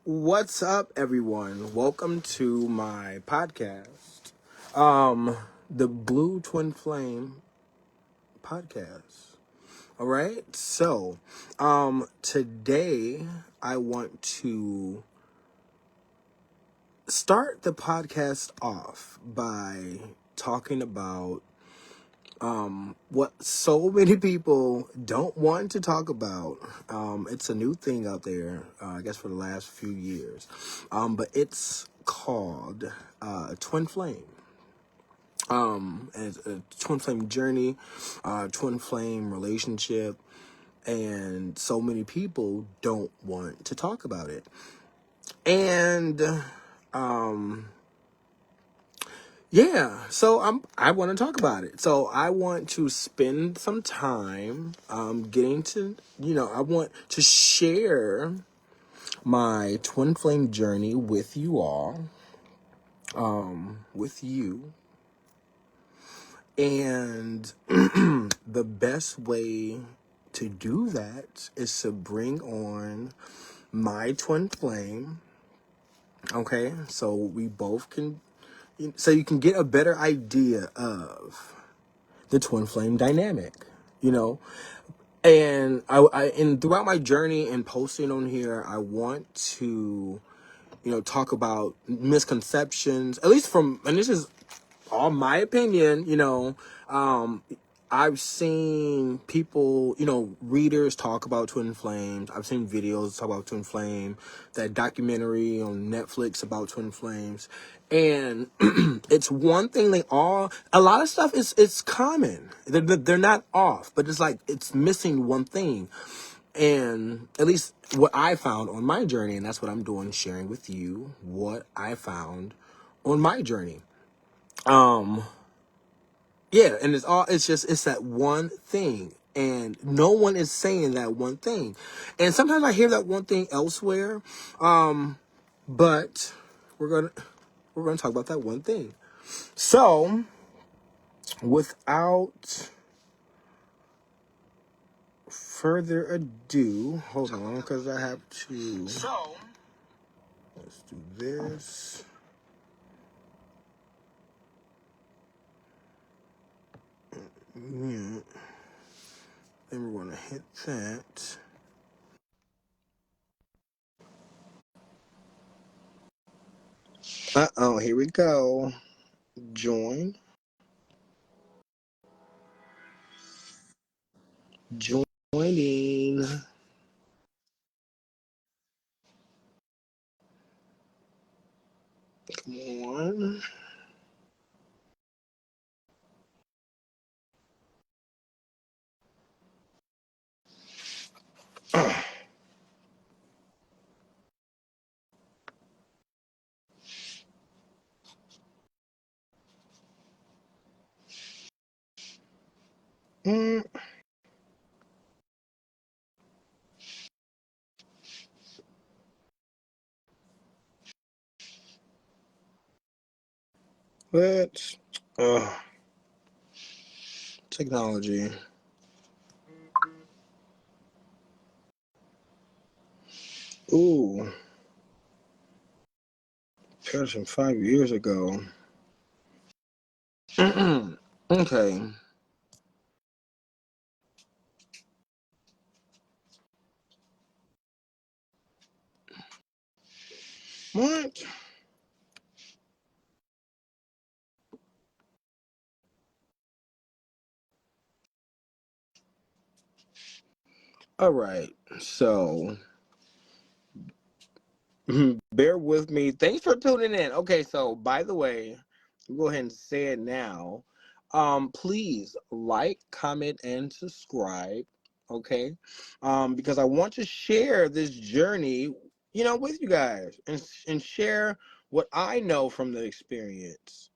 What's up, everyone? Welcome to my podcast, the Blue Twin Flame podcast. All right. So, today I want to start the podcast off by talking about what so many people don't want to talk about. It's a new thing out there, I guess for the last few years. But it's called Twin Flame. And it's a twin flame journey, twin flame relationship, and so many people don't want to talk about it. And yeah, so I want to talk about it. So I want to spend some time getting to, I want to share my twin flame journey with you all, with you. And the best way to do that is to bring on my twin flame. Okay, so we both can, so you can get a better idea of the twin flame dynamic, you know. And and throughout my journey and posting on here, I want to, talk about misconceptions, at least and this is all my opinion, I've seen people, readers talk about twin flames. I've seen videos talk about twin flame, that documentary on Netflix about twin flames. And it's one thing a lot of stuff it's common. They're not off, but it's like, it's missing one thing. And at least what I found on my journey, and that's what I'm doing, sharing with you what I found on my journey. Yeah, and it's that one thing. And no one is saying that one thing. And sometimes I hear that one thing elsewhere. But we're gonna talk about that one thing. So, without further ado, hold on, because I have to. Let's do this. Yeah. Then we're gonna hit that. Here we go. Join. Joining. Come on. Mm. Let's technology. Ooh, picture from 5 years ago. Okay. What? All right. So, bear with me. Thanks for tuning in. Okay, so by the way, we'll go ahead and say it now. Please like, comment, and subscribe. Okay, because I want to share this journey, with you guys and share what I know from the experience.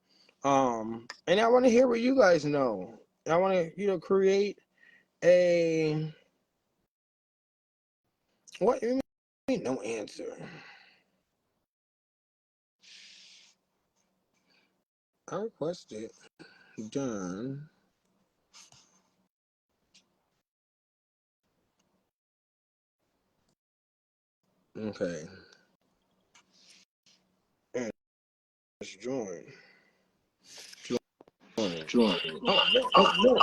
And I want to hear what you guys know. I want to, create a what? You mean no answer? I requested. Done. Okay. just join. Join. Join. Oh, man. Oh, no.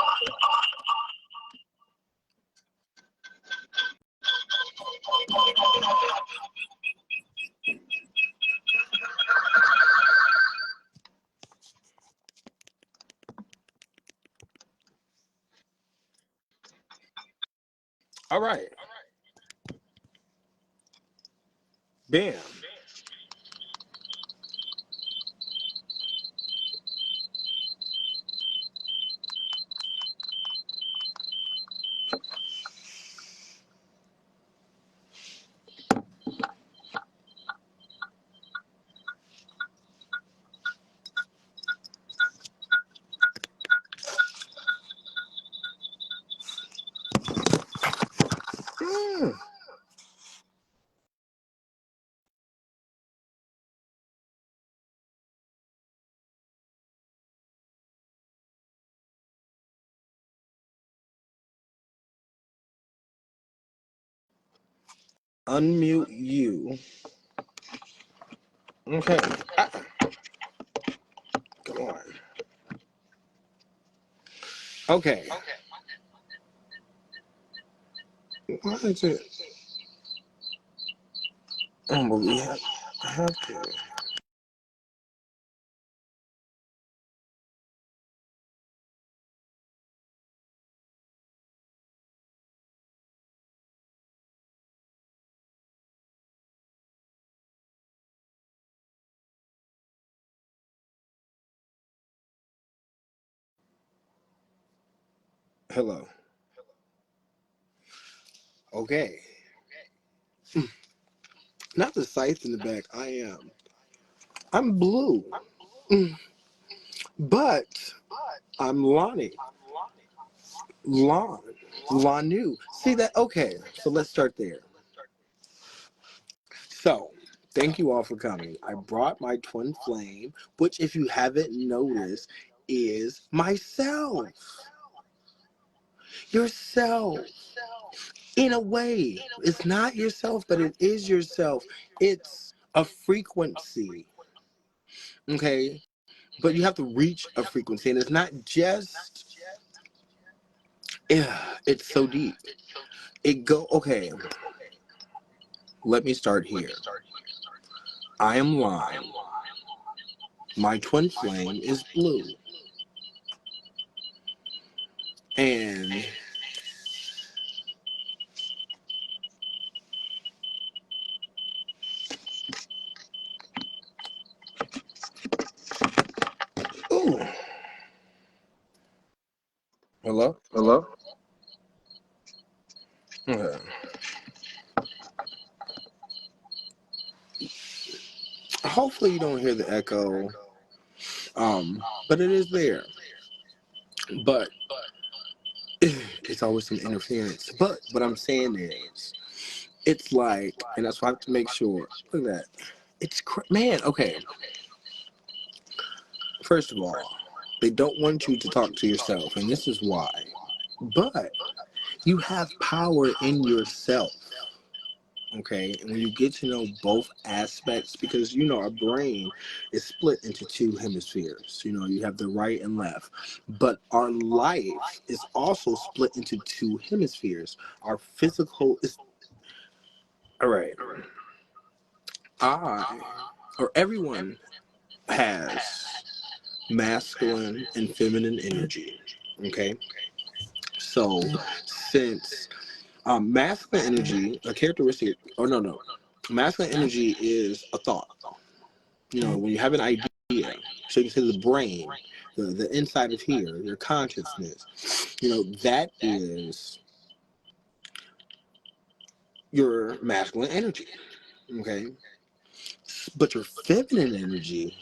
All right. Bam. Mm. Unmute you. Okay. Come on. Okay. Why is it? Oh, but we have to. Hello. Okay. Not the scythe in the back. I'm blue. But I'm Lonnie. Lonue. See that? Okay. So let's start there. So, thank you all for coming. I brought my twin flame, which, if you haven't noticed, is myself. Yourself. In a way, it's not yourself, but it is yourself. It's a frequency. Okay? But you have to reach a frequency, and it's not just, yeah, it's so deep. Okay, let me start here. I am lime. My twin flame is blue. And ooh, hello? Hello? Okay. Hopefully you don't hear the echo. But it is there. But it's always some interference. But what I'm saying is, it's like, and that's why I have to make sure. Look at that. It's man. Okay. First of all, they don't want you to talk to yourself, and this is why. But you have power in yourself. Okay, and when you get to know both aspects, because our brain is split into two hemispheres. You have the right and left, but our life is also split into two hemispheres. Our physical is all right. Everyone has masculine and feminine energy. Okay, so since masculine energy, a characteristic, no, masculine energy is a thought. When you have an idea, so you can say the brain, the inside of here, your consciousness, that is your masculine energy. Okay, but your feminine energy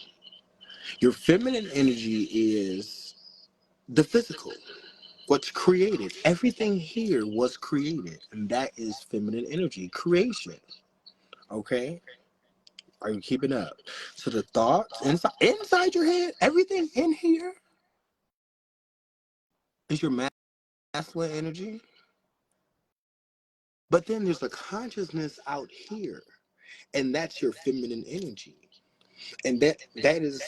is the physical. What's created? Everything here was created, and that is feminine energy, creation. Okay, are you keeping up? So the thoughts inside your head, everything in here is your masculine energy. But then there's a consciousness out here, and that's your feminine energy. And that is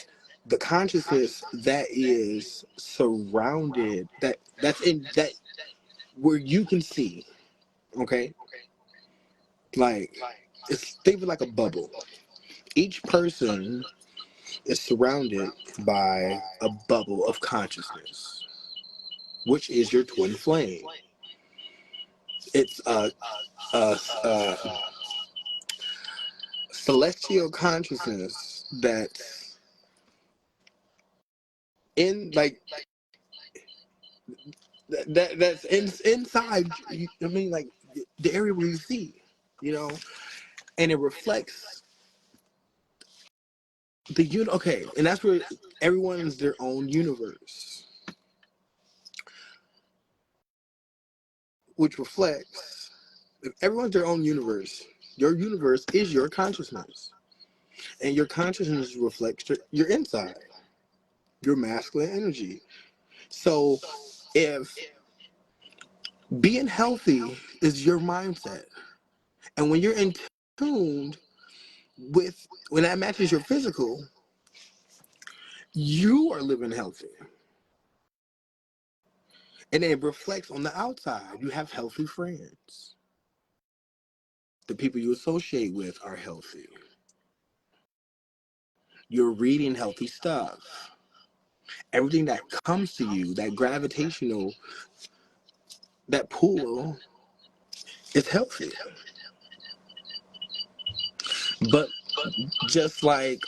the consciousness that is surrounded, that's in that where you can see, okay? Like, it's, think of it like a bubble. Each person is surrounded by a bubble of consciousness, which is your twin flame. It's a celestial consciousness that's in, like, that's inside. I mean, like, the area where you see, you know, and it reflects the okay, and that's where everyone's their own universe, which reflects, if everyone's their own universe, your universe is your consciousness, and your consciousness reflects your inside, your masculine energy. So if being healthy is your mindset, and when you're in tuned with, when that matches your physical, you are living healthy, and it reflects on the outside. You have healthy friends. The people you associate with are healthy. You're reading healthy stuff. Everything that comes to you, that gravitational, that pull, is healthy. But just like,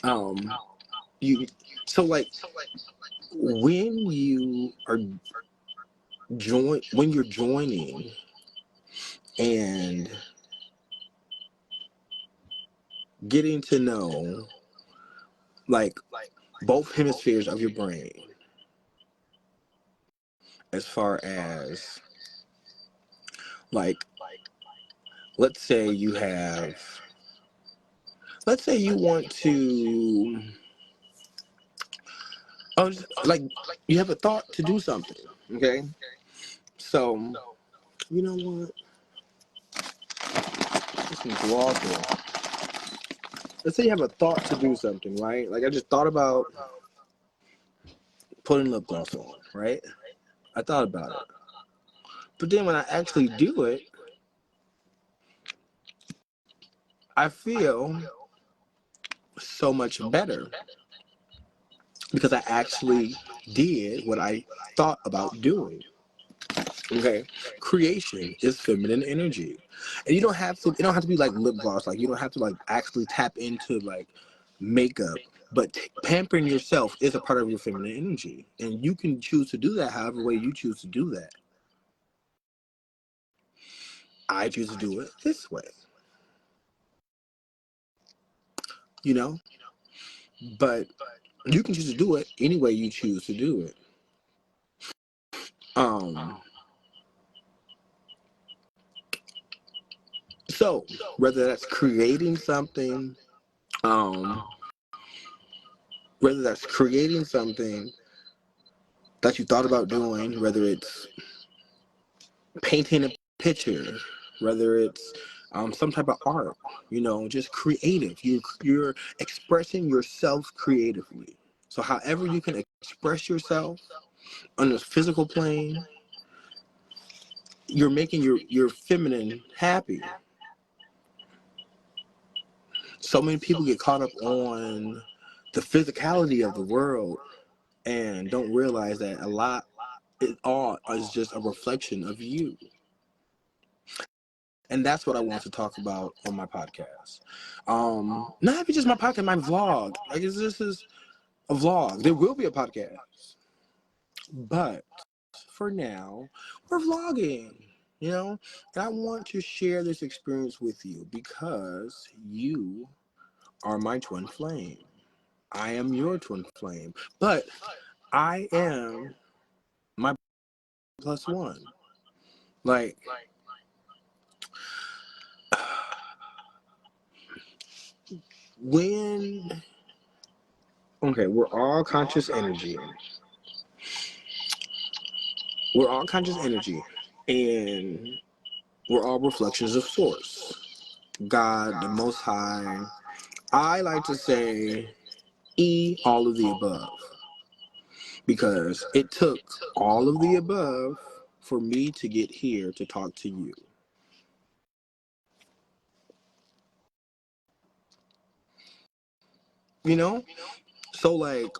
um you, so like, when you are when you're joining and getting to know, like, both hemispheres of your brain, as far as, like, let's say you have, let's say you want to, oh, like, you have a thought to do something, okay? So, you know what? Just some gloss here. Let's say you have a thought to do something, right? Like, I just thought about putting lip gloss on, right? I thought about it. But then when I actually do it, I feel so much better because I actually did what I thought about doing. Okay, creation is feminine energy, and you don't have to. It don't have to be like lip gloss. Like, you don't have to, like, actually tap into, like, makeup. But pampering yourself is a part of your feminine energy, and you can choose to do that however way you choose to do that. I choose to do it this way, you know. But you can choose to do it any way you choose to do it. So whether that's creating something, um, whether that's creating something that you thought about doing, whether it's painting a picture, whether it's some type of art, you know, just creative. You're expressing yourself creatively. So however you can express yourself on the physical plane, you're making your feminine happy. So many people get caught up on the physicality of the world and don't realize that a lot, it all is just a reflection of you. And that's what I want to talk about on my podcast. Not even just my podcast, my vlog. Like, this is a vlog. There will be a podcast, but for now, we're vlogging. You know, and I want to share this experience with you because you are my twin flame. I am your twin flame, but I am my plus one. Like, when, okay, we're all conscious energy. We're all conscious energy, and we're all reflections of Source, God, the Most High, I like to say E, all of the above, because it took all of the above for me to get here to talk to you. You know? So, like,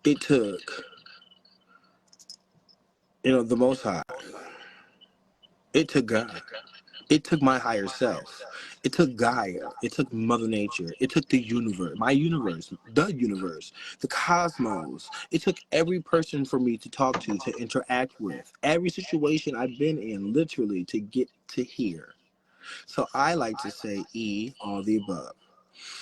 it took, the Most High. It took God. It took my higher self. It took Gaia. It took Mother Nature. It took the universe, the cosmos. It took every person for me to talk to interact with. Every situation I've been in, literally, to get to here. So I like to say E, all the above.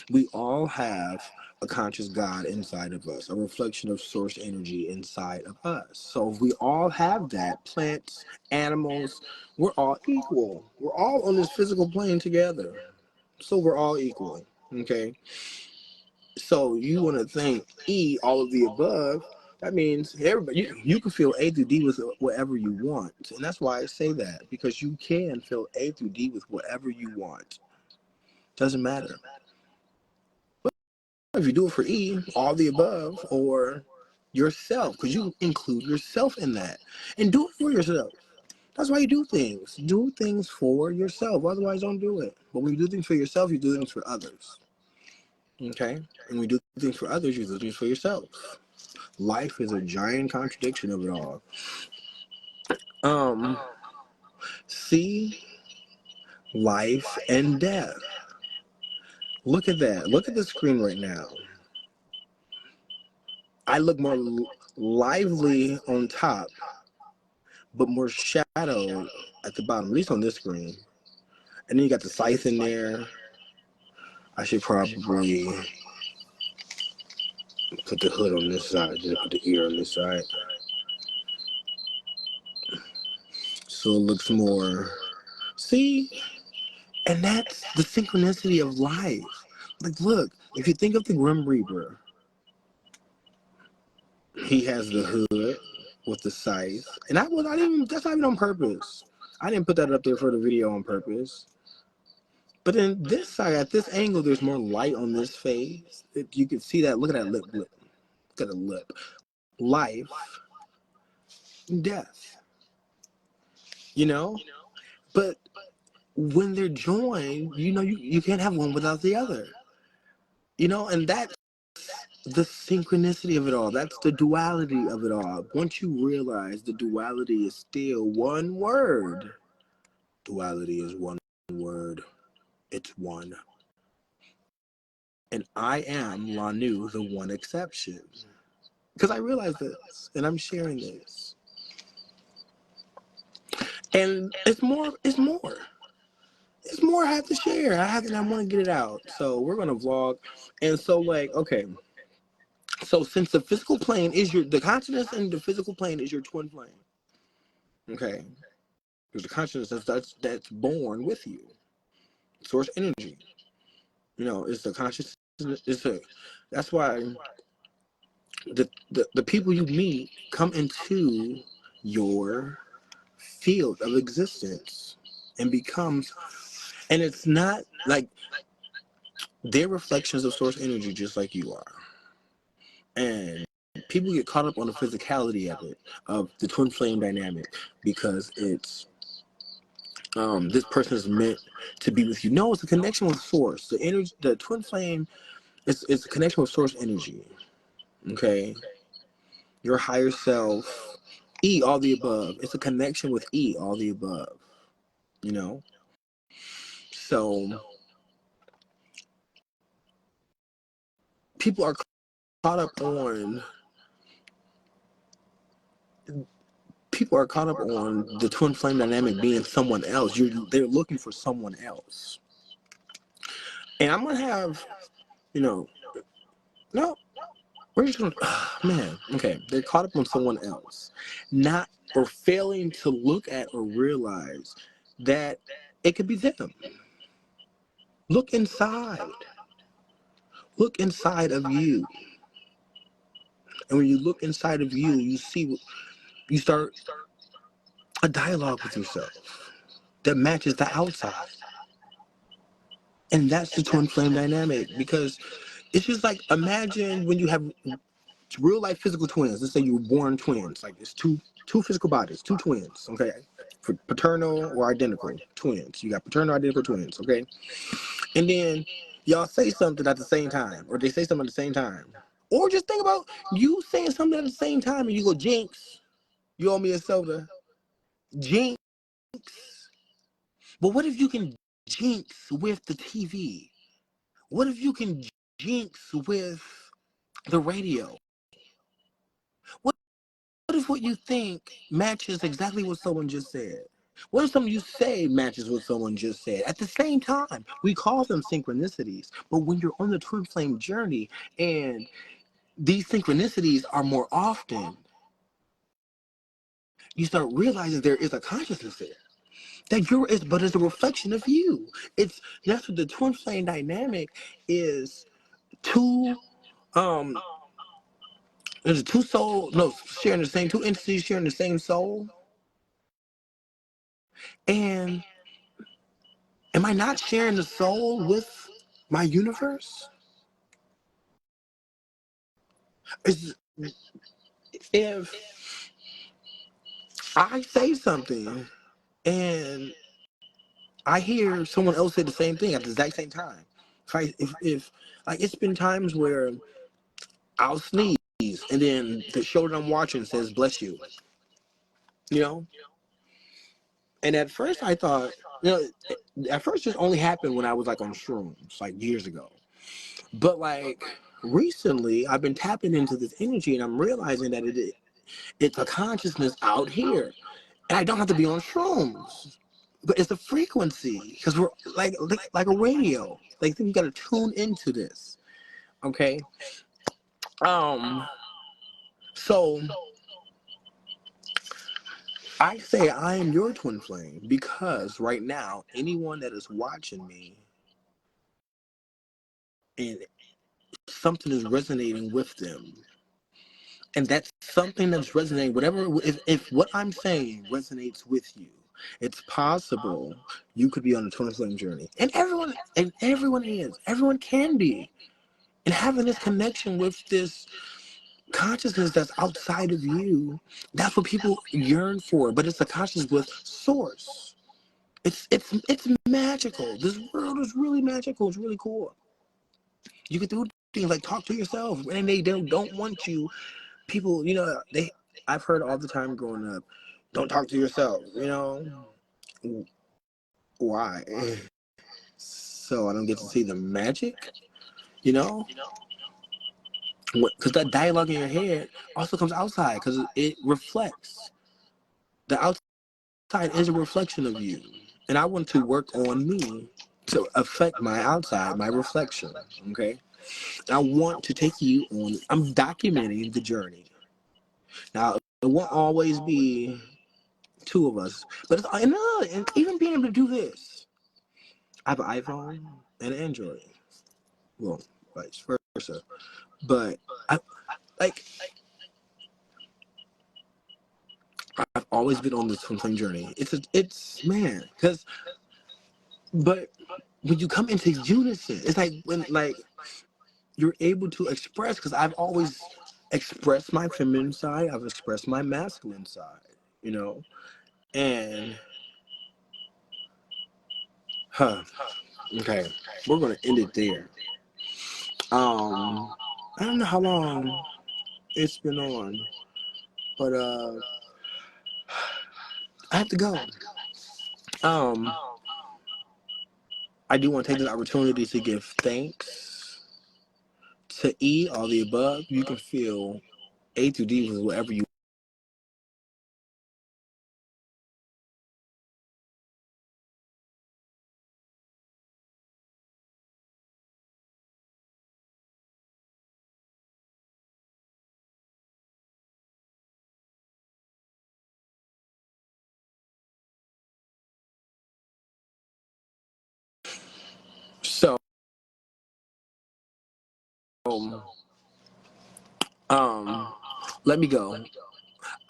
We all have a conscious God inside of us, a reflection of source energy inside of us. So if we all have that, plants, animals, we're all equal. We're all on this physical plane together. So we're all equal. Okay. So you want to think E, all of the above. That means everybody, you can feel A through D with whatever you want. And that's why I say that, because you can feel A through D with whatever you want. Doesn't matter. If you do it for E, all the above, or yourself, because you include yourself in that. And do it for yourself. That's why you do things. Do things for yourself. Otherwise, don't do it. But when you do things for yourself, you do things for others. Okay? And when you do things for others, you do things for yourself. Life is a giant contradiction of it all. See life and death. Look at that. Look at the screen right now. I look more lively on top, but more shadow at the bottom, at least on this screen. And then you got the scythe in there. I should probably put the hood on this side, just put the ear on this side. So it looks more, see? And that's the synchronicity of life. Like, look, if you think of the Grim Reaper, he has the hood with the scythe. And that's not even on purpose. I didn't put that up there for the video on purpose. But then this side, at this angle, there's more light on this face. You can see that. Look at that lip. Look at the lip. Life, death. But when they're joined, you can't have one without the other. And that's the synchronicity of it all. That's the duality of it all. Once you realize the duality is still one word, duality is one word. It's one. And I am Lonue, the one exception. Because I realize this, and I'm sharing this. And it's more. It's more I have to share. I want to get it out. So we're going to vlog. And so, okay. So since the physical plane is the consciousness and the physical plane is your twin flame. Okay. Because the consciousness that's born with you. Source energy. It's the consciousness. That's why the people you meet come into your field of existence and and it's not like they're reflections of source energy just like you are. And people get caught up on the physicality of it, of the twin flame dynamic, because it's this person is meant to be with you. No, it's a connection with source. The energy, the twin flame it's a connection with source energy. Okay. Your higher self, E, all the above. It's a connection with E, all the above. So people are caught up on the twin flame dynamic being someone else. They're looking for someone else. And I'm gonna have, no, we're just gonna, man, okay. They're caught up on someone else, not or failing to look at or realize that it could be them. Look inside. Look inside of you. And when you look inside of you, you start a dialogue with yourself that matches the outside. And that's the twin flame dynamic, because it's just like, imagine when you have real life physical twins. Let's say you were born twins, like it's two physical bodies, two twins, okay? Paternal or identical twins. You got paternal identical twins, okay? And then y'all say something at the same time, or they say something at the same time. Or just think about you saying something at the same time and you go, Jinx, you owe me a soda. Jinx. But what if you can jinx with the TV? What if you can jinx with the radio? What if what you think matches exactly what someone just said? What if something you say matches what someone just said? At the same time, we call them synchronicities. But when you're on the twin flame journey and these synchronicities are more often, you start realizing there is a consciousness there. That you're is but it's a reflection of you. That's what the twin flame dynamic is. Two um there's two soul no sharing the same two entities sharing the same soul. And am I not sharing the soul with my universe? Is if I say something and I hear someone else say the same thing at the exact same time. If like it's been times where I'll sneeze and then the show that I'm watching says bless you, you know? And at first I thought, you know, at first it only happened when I was like on shrooms, like years ago. But like recently I've been tapping into this energy and I'm realizing that it's a consciousness out here. And I don't have to be on shrooms. But it's a frequency because we're like a radio. Like you got to tune into this. Okay. Um. So I say I am your twin flame because right now anyone that is watching me and something is resonating with them, and that's something that's resonating. Whatever, if what I'm saying resonates with you, it's possible you could be on a twin flame journey. Everyone can be. And having this connection with this consciousness that's outside of you, that's what people yearn for. But it's a consciousness with source. It's magical. This world is really magical. It's really cool. You can do things like talk to yourself, and they don't want you. People, you know, I've heard all the time growing up, don't talk to yourself. You know, why? So I don't get to see the magic. You know, because that dialogue in your head also comes outside because it reflects. The outside is a reflection of you, and I want to work on me to affect my outside, my reflection. Okay, and I want to take you on. I'm documenting the journey. Now it won't always be two of us, but it's and even being able to do this. I have an iPhone and an Android. Well, vice versa, but I like. I've always been on this twin flame journey. It's man, because but when you come into unison, it's like when like you're able to express. Because I've always expressed my feminine side, I've expressed my masculine side, you know, and huh. Okay, we're gonna end it there. I don't know how long it's been on, but I have to go. Um, I do want to take this opportunity to give thanks to E, all the above. You can feel A to D with whatever you. So, um, let me go.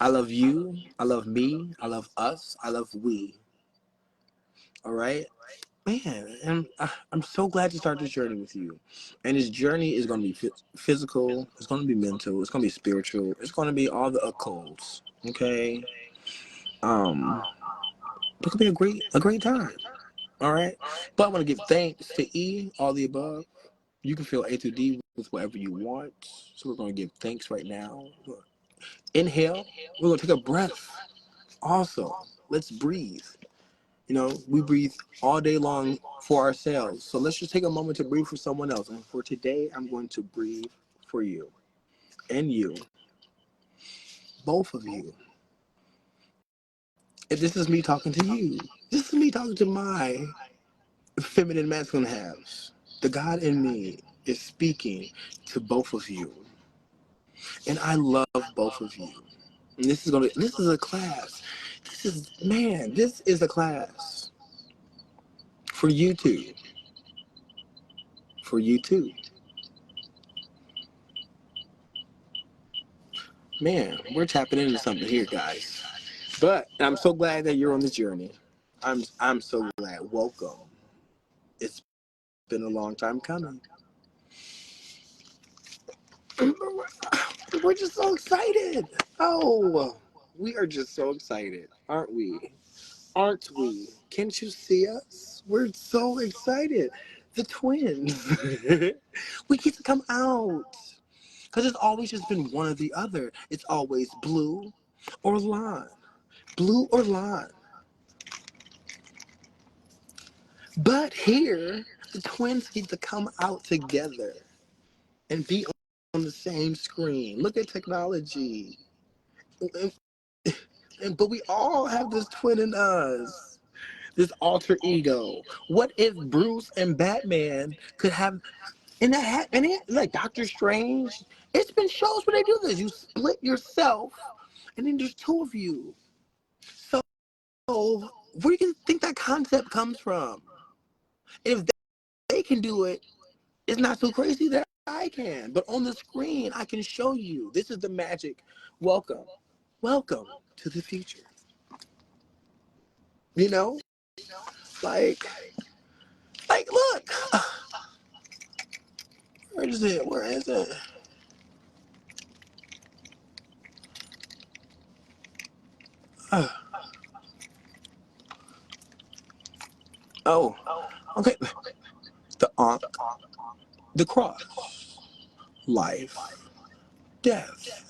I love you. I love me. I love us. I love we. All right. man, I'm so glad to start this journey with you. And this journey is going to be physical, it's going to be mental, it's going to be spiritual, it's going to be all the occults. Okay, um, it could be a great time. All right, but I want to give thanks to E, all the above. You can fill A through D with whatever you want. So we're going to give thanks right now. Inhale. We're going to take a breath. Also, let's breathe. You know, we breathe all day long for ourselves. So let's just take a moment to breathe for someone else. And for today, I'm going to breathe for you and you, both of you. If this is me talking to you, this is me talking to my feminine masculine halves. The God in me is speaking to both of you. And I love both of you. And this is a class. This is a class for you too. For you too. Man, we're tapping into something here, guys. But I'm so glad that you're on this journey. I'm so glad. Welcome. It's been a long time coming. We're just so excited. Oh, we are just so excited, aren't we? Aren't we? Can't you see us? We're so excited. The twins. We get to come out. Because it's always just been one or the other. It's always BluE or Lonue. BluE or Lonue. But here, the twins get to come out together and be on the same screen. Look at technology. But we all have this twin in us, this alter ego. What if Bruce and Batman could have, and it, like Doctor Strange, it's been shows where they do this. You split yourself, and then there's two of you. So where do you think that concept comes from? If they can do it, it's not so crazy that I can. But on the screen, I can show you. This is the magic. Welcome. Welcome to the future. You know? Like, look. Where is it? Where is it? Uh, oh, okay. The Ankh, the cross, life, death.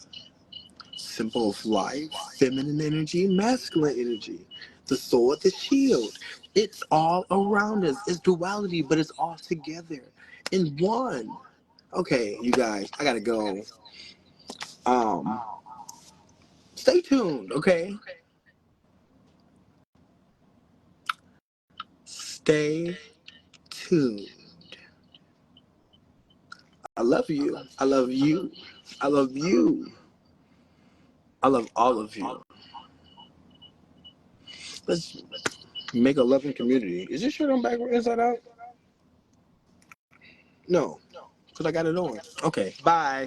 Symbol of life, feminine energy, masculine energy. The sword, the shield. It's all around us. It's duality, but it's all together in one. Okay, you guys, I gotta go. Um, Stay tuned, okay? Stay tuned. I love you. I love you. I love you. I love all of you. Let's make a loving community. Is this shirt on backward inside out? No, because I got it on. Okay, bye.